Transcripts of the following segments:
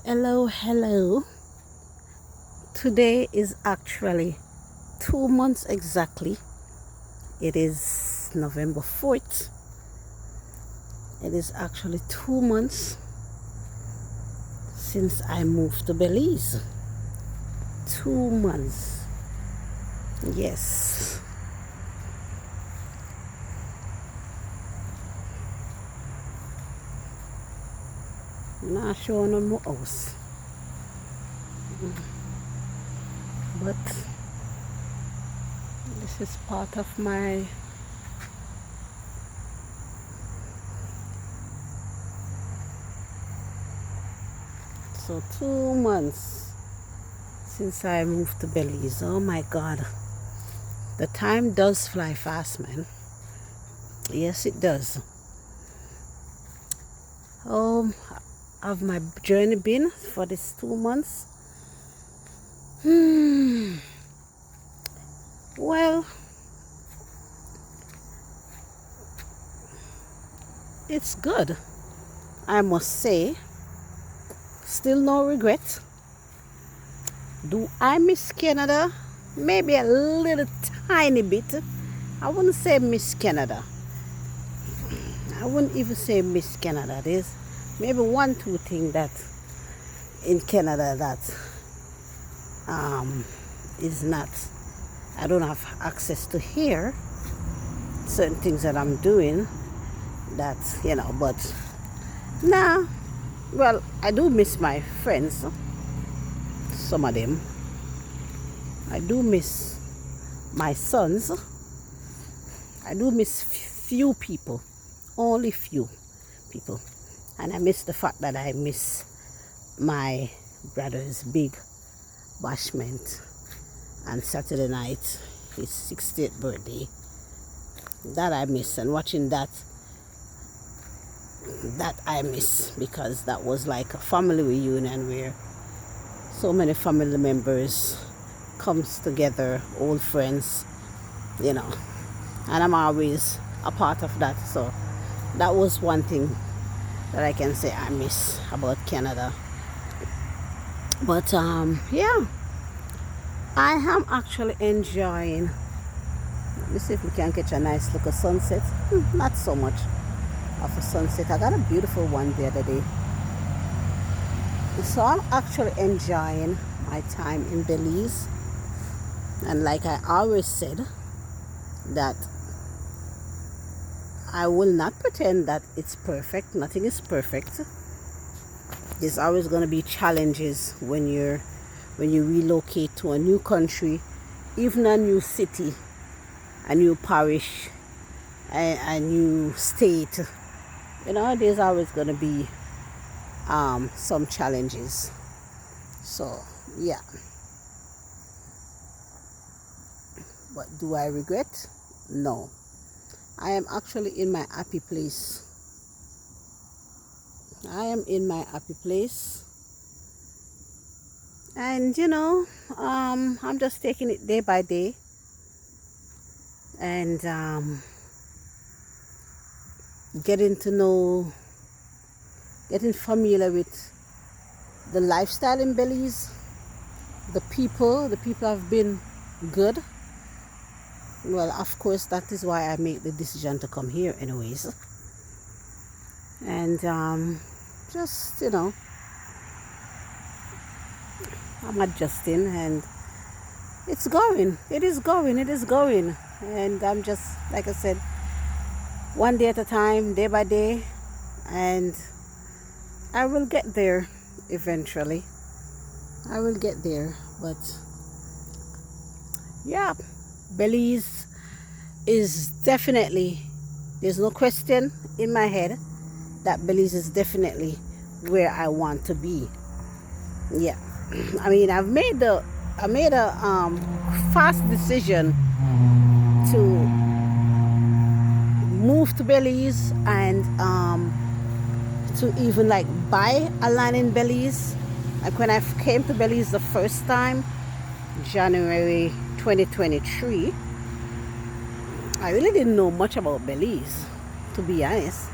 Hello. Today is actually 2 months exactly. It is November 4th. It is actually 2 months since I moved to Belize. 2 months. Yes. Not showing on my house. But this is part of my so 2 months since I moved to Belize. Oh my God. The time does fly fast, man. Yes, it does. Have my journey been for this 2 months? Well, it's good, I must say. Still no regret. Do I miss Canada? Maybe a little tiny bit. I wouldn't say miss Canada. I wouldn't even say miss Canada. There's maybe 1-2 things that in Canada that is not, I don't have access to here. Certain things that I'm doing that, but nah. Well, I do miss my friends, some of them. I do miss my sons. I do miss few people, only few people. And I miss the fact that I miss my brother's big bashment on Saturday night, his 60th birthday. That I miss, and watching that I miss, because that was like a family reunion where so many family members comes together, old friends, and I'm always a part of that. So that was one thing that I can say I miss about Canada. But yeah, I am actually enjoying. Let me see if we can catch a nice look of sunset. Not so much of a sunset. I got a beautiful one the other day. So I'm actually enjoying my time in Belize. And like I always said, that I will not pretend that it's perfect. Nothing is perfect. There's always going to be challenges when you relocate to a new country, even a new city, a new parish, a new state. There's always going to be some challenges. So yeah. But do I regret? No. I am actually in my happy place. I am in my happy place. And I'm just taking it day by day. And getting familiar with the lifestyle in Belize. The people have been good. Well, of course, that is why I made the decision to come here anyways. And just, I'm adjusting, and it is going. And I'm just, like I said, one day at a time, day by day, and I will get there eventually. I will get there. But yeah, Belize is definitely, there's no question in my head that Belize is definitely where I want to be. Yeah. I mean, I made a fast decision to move to Belize, and to even like buy a land in Belize. Like when I came to Belize the first time, January 2023, I really didn't know much about Belize, to be honest.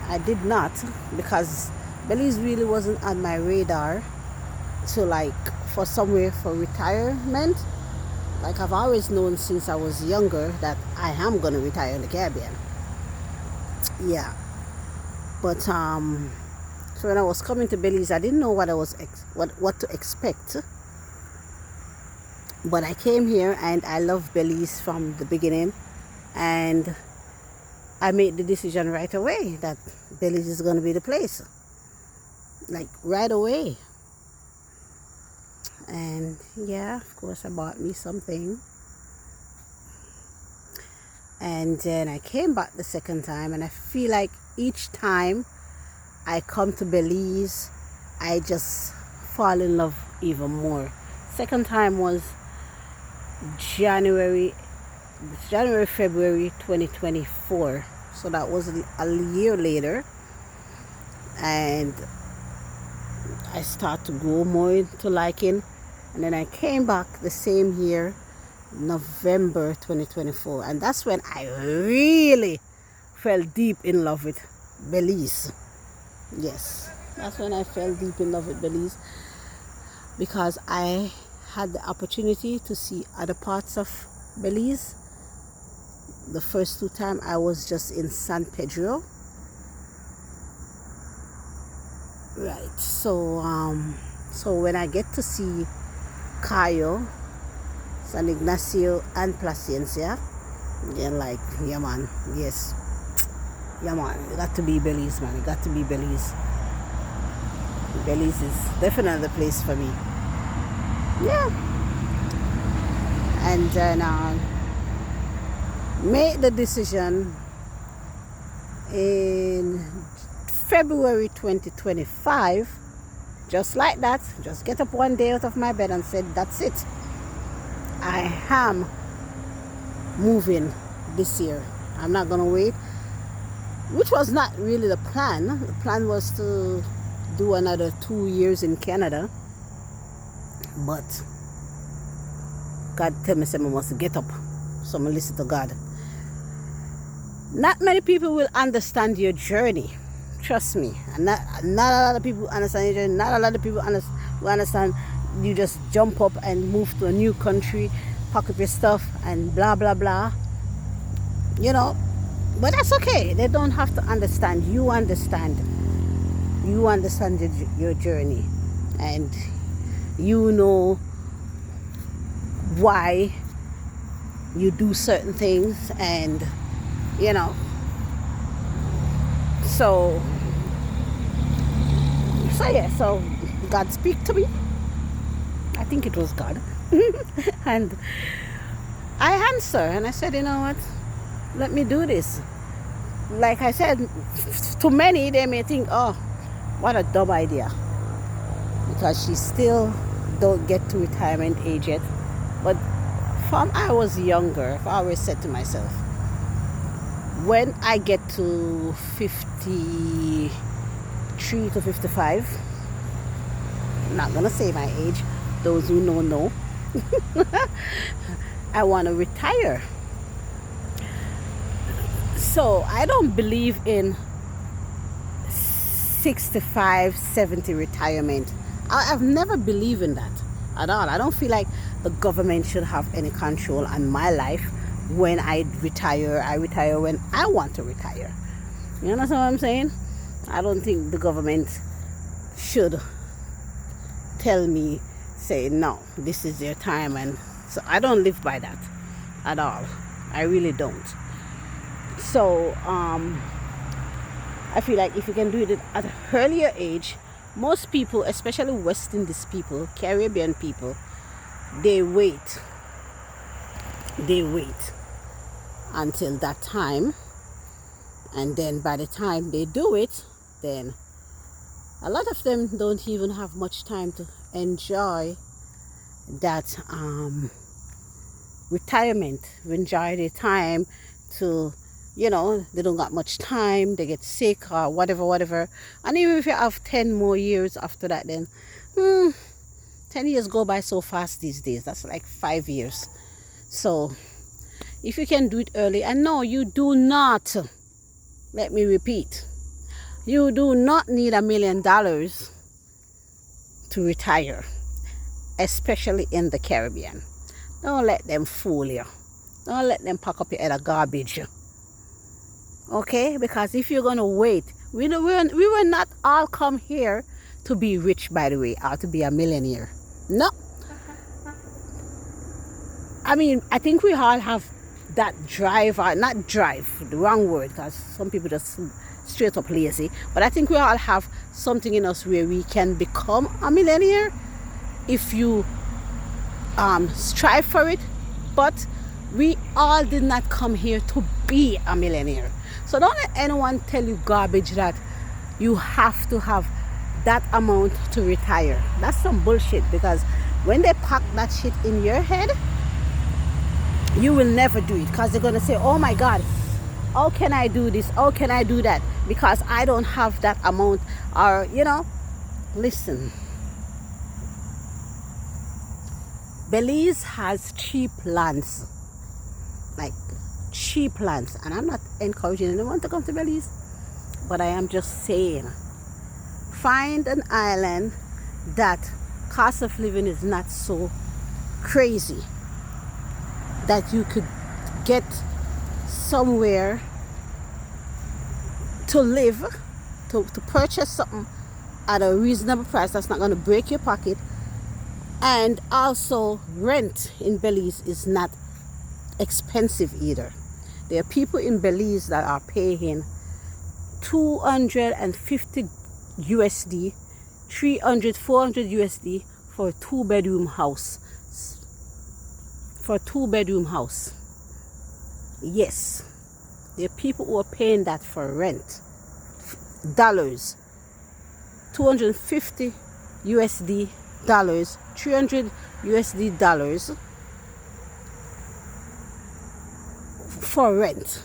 I did not, because Belize really wasn't on my radar to like for somewhere for retirement. Like I've always known since I was younger that I am gonna retire in the Caribbean. Yeah, but so when I was coming to Belize, I didn't know what I was what to expect. But I came here and I loved Belize from the beginning, and I made the decision right away that Belize is gonna be the place. Like right away. And yeah, of course I bought me something. And then I came back the second time, and I feel like each time I come to Belize, I just fall in love even more. Second time was January, February 2024. So that was a year later. And I start to go more into liking. And then I came back the same year, November 2024. And that's when I really fell deep in love with Belize. Yes, that's when I fell deep in love with Belize, because I had the opportunity to see other parts of Belize. The first two times I was just in San Pedro. Right, so when I get to see Cayo, San Ignacio, and Placencia, then like, yeah man, yes, yeah man, it got to be Belize, man, it got to be Belize. Belize is definitely the place for me. Yeah. And then made the decision in February 2025, just like that. Just get up one day out of my bed and said, that's it. I am moving this year. I'm not gonna wait. Which was not really the plan. The plan was to do another 2 years in Canada. But God tell me I must get up. So I'm gonna listen to God. Not many people will understand your journey. Trust me. And not a lot of people understand your journey. Not a lot of people will understand you just jump up and move to a new country, pack up your stuff and blah blah blah. You know, but that's okay. They don't have to understand. You understand. You understand your journey, and you know why you do certain things, and you know. So yeah, so God speak to me. I think it was God. And I answer, and I said, you know what? Let me do this. Like I said, to many, they may think, oh, what a dumb idea. Because she still don't get to retirement age yet. But from I was younger, I always said to myself, when I get to 53 to 55, I'm not gonna say my age, those who know, I want to retire. So I don't believe in 65, 70 retirement. I've never believed in that at all. I don't feel like the government should have any control on my life. When I retire when I want to retire. You understand what I'm saying? I don't think the government should tell me, say, no, this is your time. And so I don't live by that at all. I really don't. So I feel like if you can do it at an earlier age, most people, especially West Indies people, Caribbean people, they wait until that time, and then by the time they do it, then a lot of them don't even have much time to enjoy that retirement, enjoy their time to, you know, they don't got much time, they get sick or whatever. And even if you have 10 more years after that, then 10 years go by so fast these days. That's like 5 years. So if you can do it early, and no, you do not, let me repeat, You do not need $1 million to retire, especially in the Caribbean. Don't let them fool you. Don't let them pack up your head of garbage. Okay? Because if you're going to wait, we were not all come here to be rich, by the way, or to be a millionaire. No. I mean, I think we all have that drive, or not drive, the wrong word, because some people just straight up lazy. But I think we all have something in us where we can become a millionaire if you strive for it. But we all did not come here to be a millionaire. So don't let anyone tell you garbage that you have to have that amount to retire. That's some bullshit, because when they pack that shit in your head, you will never do it, because they're going to say, oh my God, how can I do this? How can I do that? Because I don't have that amount. Or, you know, listen. Belize has cheap lands. Like cheap lands. And I'm not encouraging anyone to come to Belize, but I am just saying, find an island that cost of living is not so crazy, that you could get somewhere to live, to purchase something at a reasonable price that's not going to break your pocket. And also, rent in Belize is not expensive either. There are people in Belize that are paying $250 USD, 300, 400 USD for a 2-bedroom house. For a 2-bedroom house. Yes, there are people who are paying that for rent. Dollars. 250 USD dollars, 300 USD dollars for rent.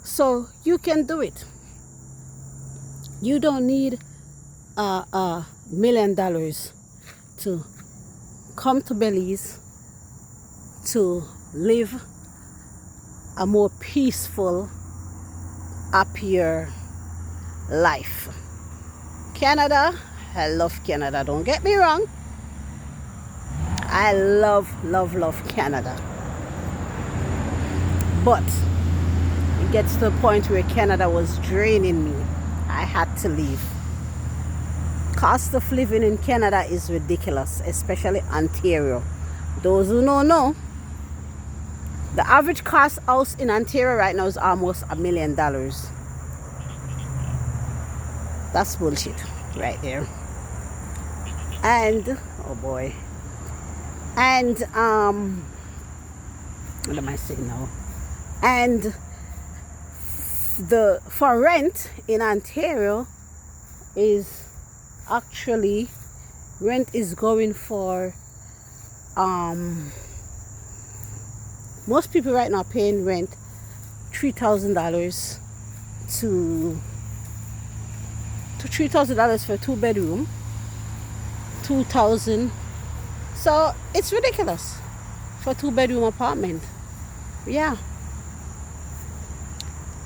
So you can do it. You don't need $1 million to come to Belize to live a more peaceful, happier life. Canada, I love Canada, don't get me wrong. I love Canada. But it gets to a point where Canada was draining me. I had to leave. Cost of living in Canada is ridiculous, especially Ontario. Those who don't know, the average cost house in Ontario right now is almost $1 million. That's bullshit right there. And oh boy. And what am I saying now? And for rent in Ontario is actually, rent is going for most people right now paying rent $3,000 to $3,000 for a 2-bedroom, $2,000. So it's ridiculous for a 2-bedroom apartment. Yeah.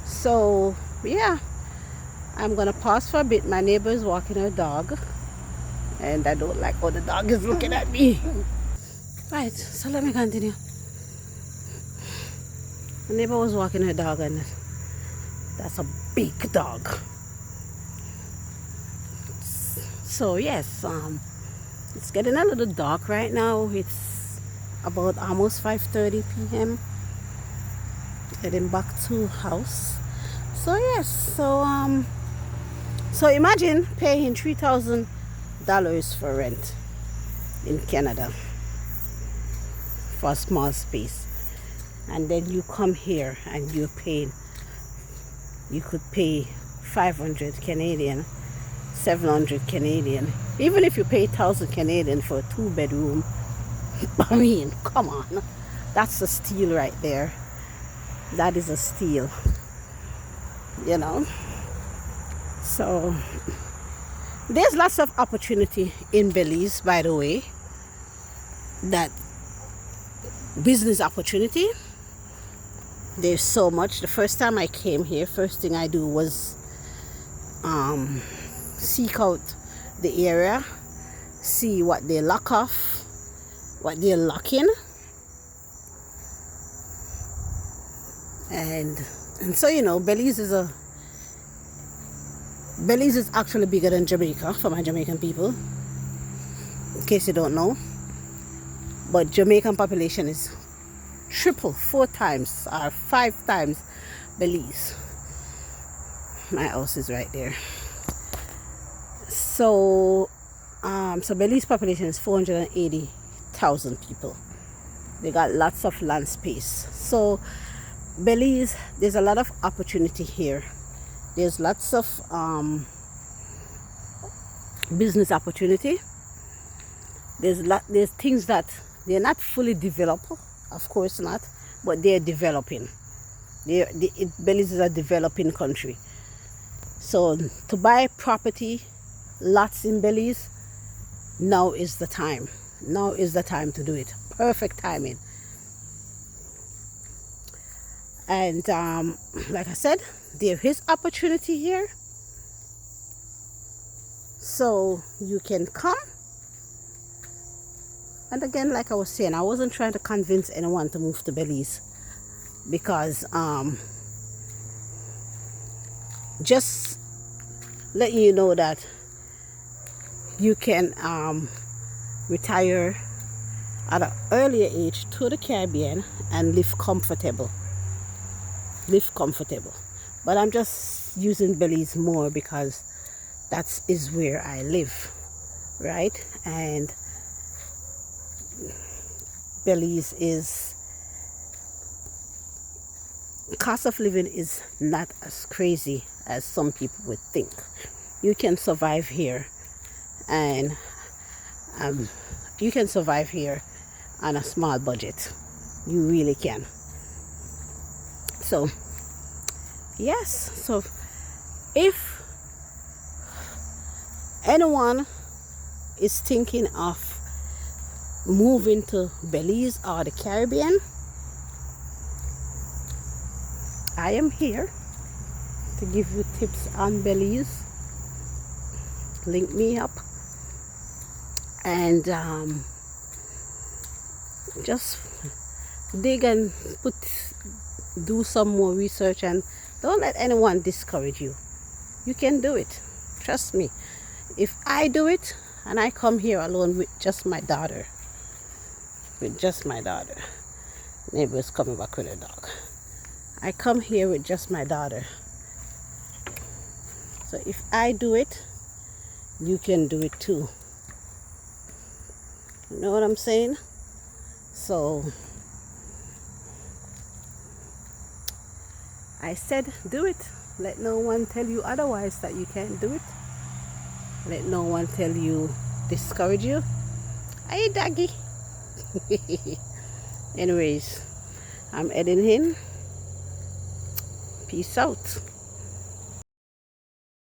So yeah, I'm gonna pause for a bit. My neighbor is walking her dog, and I don't like how the dog is looking at me. Right, so let me continue. My neighbor was walking her dog, and that's a big dog. So yes, it's getting a little dark right now. It's about almost 5:30 p.m. Heading back to house. So yes, so imagine paying $3,000 for rent in Canada for a small space, and then you come here and you could pay 500 Canadian, 700 Canadian, even if you pay 1,000 Canadian for a 2-bedroom. I mean, come on, that's a steal right there. That is a steal, you know. So there's lots of opportunity in Belize, by the way. That business opportunity, there's so much. The first time I came here, first thing I do was seek out the area, see what they lock off, what they're locking, and so, you know, Belize is actually bigger than Jamaica for my Jamaican people, in case you don't know. But Jamaican population is triple, 4 times or 5 times Belize. My house is right there. So Belize population is 480,000 people. They got lots of land space. So Belize, there's a lot of opportunity here. There's lots of business opportunity. There's things that they're not fully developed, of course not, but they're developing. Belize is a developing country. So to buy property, lots in Belize, now is the time. Now is the time to do it. Perfect timing. And like I said, there is opportunity here. So you can come. And again, like I was saying, I wasn't trying to convince anyone to move to Belize, because just letting you know that you can retire at an earlier age to the Caribbean and live comfortable. But I'm just using Belize more because that is where I live, right? And Belize is, cost of living is not as crazy as some people would think. You can survive here, and you can survive here on a small budget. You really can. So yes, so if anyone is thinking of moving to Belize or the Caribbean, I am here to give you tips on Belize. Link me up and just dig and do some more research, and don't let anyone discourage you. You can do it. Trust me. If I do it and I come here alone with just my daughter, neighbor's coming back with a dog. I come here with just my daughter. So if I do it, you can do it too. You know what I'm saying? So I said do it. Let no one tell you otherwise, that you can't do it. Let no one tell you, discourage you. Hey doggy. Anyways, I'm heading in. Peace out.